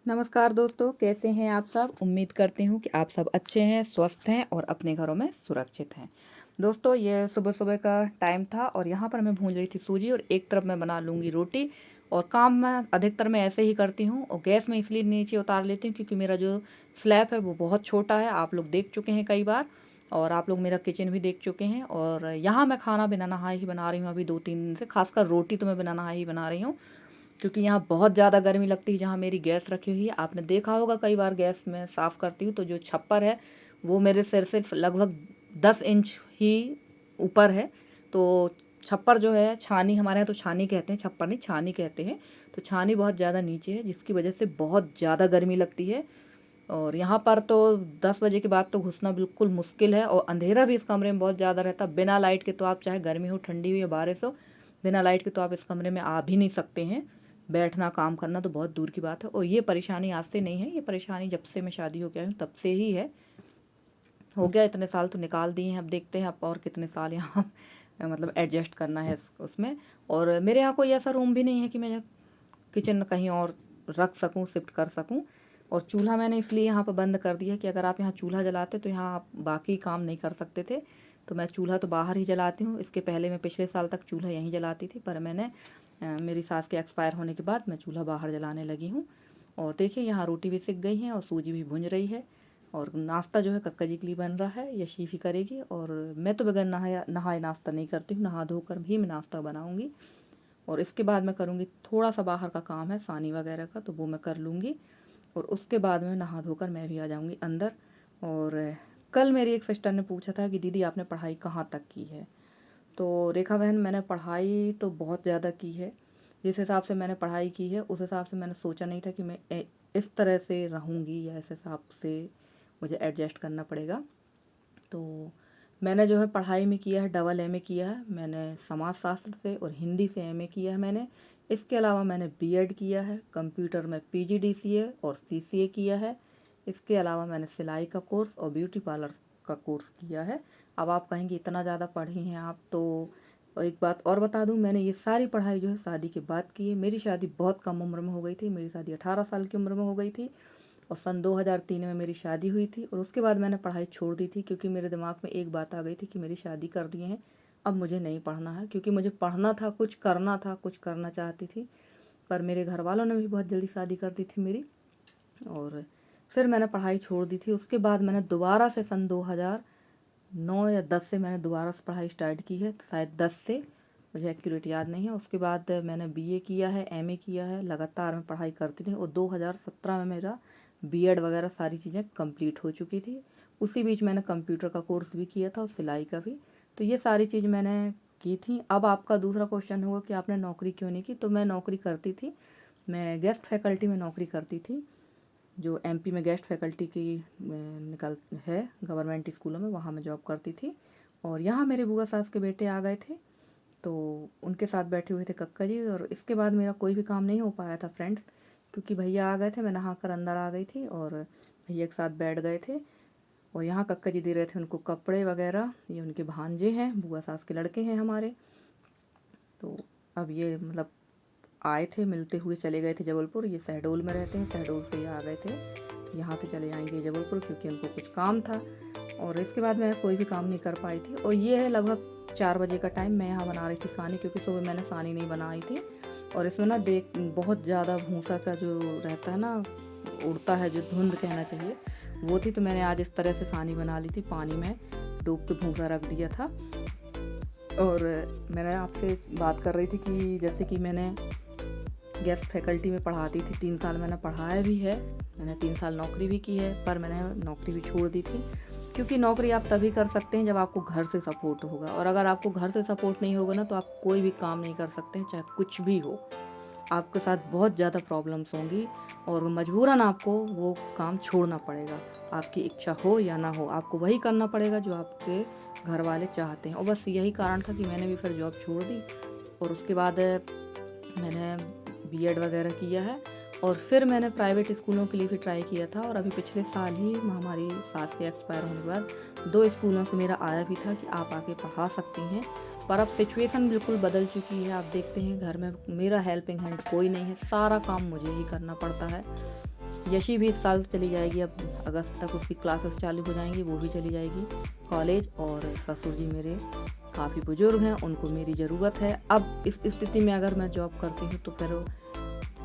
नमस्कार दोस्तों, कैसे हैं आप सब। उम्मीद करती हूँ कि आप सब अच्छे हैं, स्वस्थ हैं और अपने घरों में सुरक्षित हैं। दोस्तों, ये सुबह सुबह का टाइम था और यहाँ पर मैं भून रही थी सूजी और एक तरफ मैं बना लूँगी रोटी। और काम मैं अधिकतर मैं ऐसे ही करती हूँ और गैस में इसलिए नीचे उतार लेती हूँ क्योंकि मेरा जो स्लैब है वो बहुत छोटा है। आप लोग देख चुके हैं कई बार और आप लोग मेरा किचन भी देख चुके हैं। और यहाँ मैं खाना बिना नहाए ही बना रही हूँ अभी 2-3 दिन से। खासकर रोटी तो मैं बिना नहाए ही बना रही हूँ क्योंकि यहाँ बहुत ज़्यादा गर्मी लगती है। जहाँ मेरी गैस रखी हुई है, आपने देखा होगा कई बार गैस में साफ़ करती हूँ तो जो छप्पर है वो मेरे सिर से लगभग 10 इंच ही ऊपर है। तो छप्पर जो है, छानी हमारे यहाँ तो छानी कहते हैं, छप्पर नहीं छानी कहते हैं। तो छानी बहुत ज़्यादा नीचे है जिसकी वजह से बहुत ज़्यादा गर्मी लगती है। और यहाँ पर तो 10 बजे के बाद तो घुसना बिल्कुल मुश्किल है और अंधेरा भी इस कमरे में बहुत ज़्यादा रहता। बिना लाइट के तो आप चाहे गर्मी हो, ठंडी हो या बारिश हो, बिना लाइट के तो आप इस कमरे में आ भी नहीं सकते हैं। बैठना, काम करना तो बहुत दूर की बात है। और ये परेशानी आज से नहीं है, ये परेशानी जब से मैं शादी हो गया हूँ तब से ही है। हो गया इतने साल तो निकाल दिए हैं, अब देखते हैं अब और कितने साल यहाँ मतलब एडजस्ट करना है उसमें। और मेरे यहाँ कोई ऐसा रूम भी नहीं है कि मैं किचन कहीं और रख सकूं, शिफ्ट कर सकूं। और चूल्हा मैंने इसलिए यहाँ पर बंद कर दिया कि अगर आप यहाँ चूल्हा जलाते तो यहाँ आप बाकी काम नहीं कर सकते थे। तो मैं चूल्हा तो बाहर ही जलाती हूँ। इसके पहले मैं पिछले साल तक चूल्हा यहीं जलाती थी, पर मैंने मेरी सास के एक्सपायर होने के बाद मैं चूल्हा बाहर जलाने लगी हूँ। और देखिए यहाँ रोटी भी सिक गई है और सूजी भी भुन रही है। और नाश्ता जो है कक्का जी के लिए बन रहा है, यशी भी करेगी। और मैं तो बगैर नहाए नाश्ता नहीं करती हूँ, नहा धोकर भी मैं नाश्ता बनाऊँगी। और इसके बाद मैं करूँगी थोड़ा सा बाहर का काम है सानी वगैरह का, तो वो मैं कर लूँगी। और उसके बाद में नहा धोकर मैं भी आ जाऊँगी अंदर। और कल मेरी एक सिस्टर ने पूछा था कि दीदी आपने पढ़ाई कहाँ तक की है। तो रेखा बहन, मैंने पढ़ाई तो बहुत ज़्यादा की है। जिस हिसाब से मैंने पढ़ाई की है उस हिसाब से मैंने सोचा नहीं था कि मैं इस तरह से रहूँगी या इस हिसाब से मुझे एडजस्ट करना पड़ेगा। तो मैंने जो है पढ़ाई में किया है, डबल एमए किया है मैंने समाजशास्त्र से, और हिंदी से एमए किया है मैंने। इसके अलावा मैंने बीएड किया है, कंप्यूटर में पीजीडीसीए और सीसीए किया है। इसके अलावा मैंने सिलाई का कोर्स और ब्यूटी पार्लर का कोर्स किया है। अब आप कहेंगे इतना ज़्यादा पढ़ी हैं आप, तो एक बात और बता दूं, मैंने ये सारी पढ़ाई जो है शादी के बाद की है। मेरी शादी बहुत कम उम्र में हो गई थी, मेरी शादी 18 साल की उम्र में हो गई थी। और सन 2003 में मेरी शादी हुई थी और उसके बाद मैंने पढ़ाई छोड़ दी थी क्योंकि मेरे दिमाग में एक बात आ गई थी कि मेरी शादी कर दिए हैं, अब मुझे नहीं पढ़ना है। क्योंकि मुझे पढ़ना था, कुछ करना था, कुछ करना चाहती थी। पर मेरे घर वालों ने भी बहुत जल्दी शादी कर दी थी मेरी। और फिर मैंने पढ़ाई छोड़ दी थी। उसके बाद मैंने दोबारा से सन 2009 या 10 से मैंने दोबारा से पढ़ाई स्टार्ट की है, शायद 10 से, मुझे एक्यूरेट याद नहीं है। उसके बाद मैंने बीए किया है, एमए किया है, लगातार मैं पढ़ाई करती थी। और 2017 में मेरा बीएड वगैरह सारी चीज़ें कंप्लीट हो चुकी थी। उसी बीच मैंने कंप्यूटर का कोर्स भी किया था और सिलाई का भी। तो ये सारी चीज़ मैंने की थी। अब आपका दूसरा क्वेश्चन होगा कि आपने नौकरी क्यों नहीं की। तो मैं नौकरी करती थी, मैं गेस्ट फैकल्टी में नौकरी करती थी, जो एमपी में गेस्ट फैकल्टी की निकल है गवर्नमेंट स्कूलों में, वहाँ मैं जॉब करती थी। और यहाँ मेरे बुआ सास के बेटे आ गए थे तो उनके साथ बैठे हुए थे कक्का जी। और इसके बाद मेरा कोई भी काम नहीं हो पाया था फ्रेंड्स, क्योंकि भैया आ गए थे। मैं नहा कर अंदर आ गई थी और भैया के साथ बैठ गए थे। और यहाँ कक्का जी दे रहे थे उनको कपड़े वगैरह। ये उनके भांजे हैं, बुआ सास के लड़के हैं हमारे। तो अब ये मतलब आए थे, मिलते हुए चले गए थे जबलपुर। ये शहडोल में रहते हैं, शहडोल से ये आ गए थे। तो यहाँ से चले जाएंगे जबलपुर क्योंकि उनको कुछ काम था। और इसके बाद मैं कोई भी काम नहीं कर पाई थी। और ये है लगभग 4 बजे का टाइम, मैं यहाँ बना रही थी सानी, क्योंकि सुबह मैंने सानी नहीं बनाई थी। और इसमें ना देख बहुत ज़्यादा भूसा का जो रहता है ना, उड़ता है, जो धुंध कहना चाहिए, वो थी। तो मैंने आज इस तरह से सानी बना ली थी, पानी में डूब के भूसा रख दिया था। और मैंने आपसे बात कर रही थी कि जैसे कि मैंने गेस्ट फैकल्टी में पढ़ाती थी, 3 साल मैंने पढ़ाया भी है, मैंने 3 साल नौकरी भी की है। पर मैंने नौकरी भी छोड़ दी थी क्योंकि नौकरी आप तभी कर सकते हैं जब आपको घर से सपोर्ट होगा। और अगर आपको घर से सपोर्ट नहीं होगा ना, तो आप कोई भी काम नहीं कर सकते हैं, चाहे कुछ भी हो। आपके साथ बहुत ज़्यादा प्रॉब्लम्स होंगी और मजबूरन आपको वो काम छोड़ना पड़ेगा। आपकी इच्छा हो या ना हो, आपको वही करना पड़ेगा जो आपके घर वाले चाहते हैं। और बस यही कारण था कि मैंने भी फिर जॉब छोड़ दी। और उसके बाद मैंने बीएड वगैरह किया है। और फिर मैंने प्राइवेट स्कूलों के लिए भी ट्राई किया था। और अभी पिछले साल ही हमारी सास के एक्सपायर होने के बाद 2 स्कूलों से मेरा आया भी था कि आप आके पढ़ा सकती हैं। पर अब सिचुएशन बिल्कुल बदल चुकी है। आप देखते हैं घर में मेरा हेल्पिंग हैंड कोई नहीं है, सारा काम मुझे ही करना पड़ता है। यशी भी इस साल चली जाएगी, अब अगस्त तक उसकी क्लासेस चालू हो जाएंगी, वो भी चली जाएगी कॉलेज। और ससुर जी मेरे काफ़ी बुजुर्ग हैं, उनको मेरी ज़रूरत है। अब इस स्थिति में अगर मैं जॉब करती हूँ तो फिर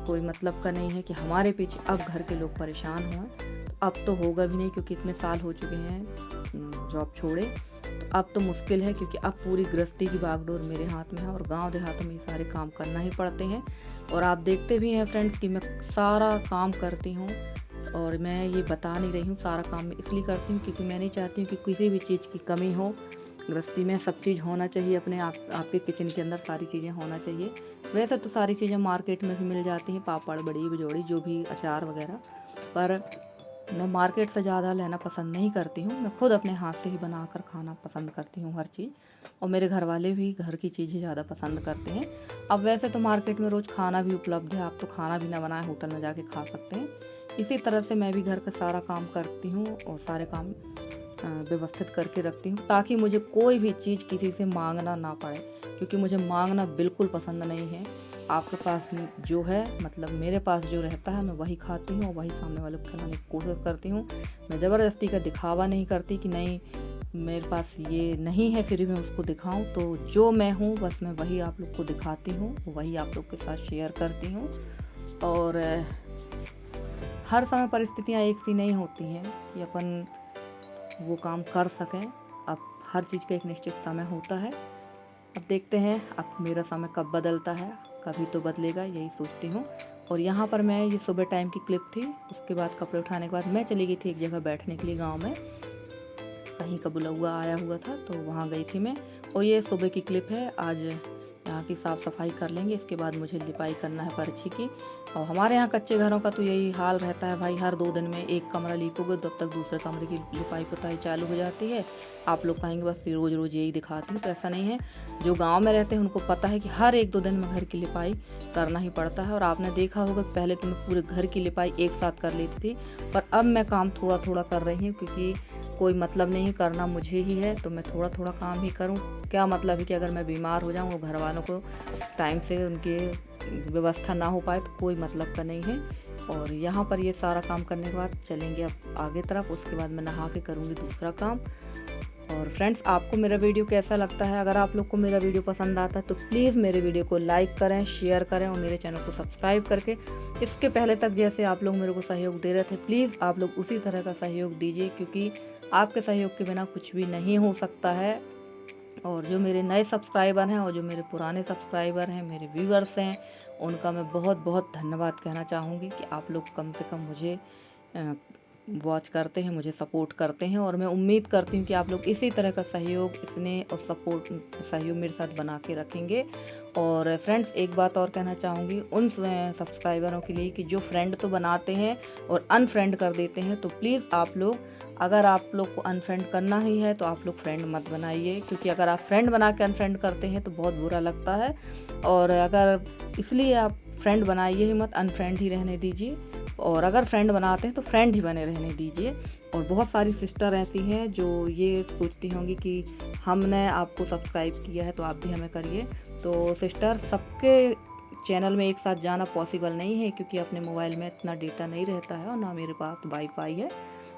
कोई मतलब का नहीं है कि हमारे पीछे अब घर के लोग परेशान हों। तो अब तो होगा भी नहीं, क्योंकि इतने साल हो चुके हैं जॉब छोड़े। तो अब तो मुश्किल है, क्योंकि अब पूरी गृहस्थी की बागडोर मेरे हाथ में है और गांव देहातों में ये सारे काम करना ही पड़ते हैं। और आप देखते भी हैं फ्रेंड्स कि मैं सारा काम करती हूँ, और मैं ये बता नहीं रही हूँ, सारा काम मैं इसलिए करती हूँ क्योंकि मैं नहीं चाहती हूँ कि किसी भी चीज़ की कमी हो। गृहस्थी में सब चीज़ होना चाहिए, अपने आपके किचन के अंदर सारी चीज़ें होना चाहिए। वैसे तो सारी चीज़ें मार्केट में भी मिल जाती हैं, पापड़, बड़ी बिजौड़ी, जो भी अचार वगैरह, पर मैं मार्केट से ज़्यादा लेना पसंद नहीं करती हूँ। मैं खुद अपने हाथ से ही बनाकर खाना पसंद करती हूँ हर चीज़, और मेरे घर वाले भी घर की चीज़ ही ज़्यादा पसंद करते हैं। अब वैसे तो मार्केट में रोज़ खाना भी उपलब्ध है, आप तो खाना भी ना बनाए होटल में जाके खा सकते हैं। इसी तरह से मैं भी घर का सारा काम करती हूँ और सारे काम व्यवस्थित करके रखती हूँ, ताकि मुझे कोई भी चीज़ किसी से मांगना ना पड़े, क्योंकि मुझे मांगना बिल्कुल पसंद नहीं है। आपके पास जो है, मतलब मेरे पास जो रहता है, मैं वही खाती हूँ और वही सामने वाले को खिलाने की कोशिश करती हूँ। मैं ज़बरदस्ती का दिखावा नहीं करती कि नहीं मेरे पास ये नहीं है फिर भी मैं उसको दिखाऊं। तो जो मैं हूँ बस मैं वही आप लोग को दिखाती हूँ, वही आप लोग के साथ शेयर करती हूँ। और हर समय परिस्थितियाँ एक सी नहीं होती हैं कि अपन वो काम कर सकें। अब हर चीज़ का एक निश्चित समय होता है। अब देखते हैं अब मेरा समय कब बदलता है, कभी तो बदलेगा, यही सोचती हूँ। और यहाँ पर मैं, ये सुबह टाइम की क्लिप थी, उसके बाद कपड़े उठाने के बाद मैं चली गई थी एक जगह बैठने के लिए गांव में, कहीं का बुलावा आया हुआ था तो वहाँ गई थी मैं। और ये सुबह की क्लिप है। आज यहाँ की साफ़ सफाई कर लेंगे, इसके बाद मुझे लिपाई करना है पर्ची की। और हमारे यहाँ कच्चे घरों का तो यही हाल रहता है भाई, हर 2 दिन में एक कमरा लीपोगे तब तक दूसरे कमरे की लिपाई पुताई चालू हो जाती है। आप लोग कहेंगे बस रोज़ रोज़ यही दिखाती हूँ, तो ऐसा नहीं है। जो गांव में रहते हैं उनको पता है कि हर 1-2 दिन में घर की लिपाई करना ही पड़ता है। और आपने देखा होगा कि पहले तो मैं पूरे घर की लिपाई एक साथ कर लेती थी, पर अब मैं काम थोड़ा थोड़ा कर रही हूँ, क्योंकि कोई मतलब नहीं, करना मुझे ही है, तो मैं थोड़ा थोड़ा काम ही करूँ। क्या मतलब है कि अगर मैं बीमार हो जाऊँ, वो घर वालों को टाइम से उनकी व्यवस्था ना हो पाए तो कोई मतलब का नहीं है। और यहाँ पर ये सारा काम करने के बाद चलेंगे अब आगे तरफ, उसके बाद मैं नहा के करूँगी दूसरा काम। और फ्रेंड्स, आपको मेरा वीडियो कैसा लगता है? अगर आप लोग को मेरा वीडियो पसंद आता है तो प्लीज़ मेरे वीडियो को लाइक करें, शेयर करें और मेरे चैनल को सब्सक्राइब करके इसके पहले तक जैसे आप लोग मेरे को सहयोग दे रहे थे, प्लीज़ आप लोग उसी तरह का सहयोग दीजिए, क्योंकि आपके सहयोग के बिना कुछ भी नहीं हो सकता है। और जो मेरे नए सब्सक्राइबर हैं और जो मेरे पुराने सब्सक्राइबर हैं, मेरे व्यूअर्स हैं, उनका मैं बहुत बहुत धन्यवाद कहना चाहूँगी कि आप लोग कम से कम मुझे वॉच करते हैं, मुझे सपोर्ट करते हैं। और मैं उम्मीद करती हूँ कि आप लोग इसी तरह का सहयोग, स्नेह और सपोर्ट सहयोग मेरे साथ बना के रखेंगे। और फ्रेंड्स, एक बात और कहना चाहूँगी उन सब्सक्राइबरों के लिए कि जो फ्रेंड तो बनाते हैं और अनफ्रेंड कर देते हैं, तो प्लीज़ आप लोग, अगर आप लोग को अनफ्रेंड करना ही है तो आप लोग फ्रेंड मत बनाइए, क्योंकि अगर आप फ्रेंड बना के अनफ्रेंड करते हैं तो बहुत बुरा लगता है। और अगर इसलिए आप फ्रेंड बनाइए ही मत, अनफ्रेंड ही रहने दीजिए। और अगर फ्रेंड बनाते हैं तो फ्रेंड ही बने रहने दीजिए। और बहुत सारी सिस्टर ऐसी हैं जो ये सोचती होंगी कि हमने आपको सब्सक्राइब किया है तो आप भी हमें करिए। तो सिस्टर, सबके चैनल में एक साथ जाना पॉसिबल नहीं है, क्योंकि अपने मोबाइल में इतना डेटा नहीं रहता है और ना मेरे पास वाईफाई है,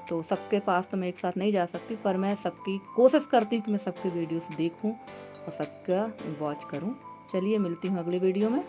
तो सबके पास तो मैं एक साथ नहीं जा सकती। पर मैं सबकी कोशिश करती हूँ कि मैं सबके वीडियोस देखूँ और सबका वॉच करूँ। चलिए, मिलती हूँ अगले वीडियो में।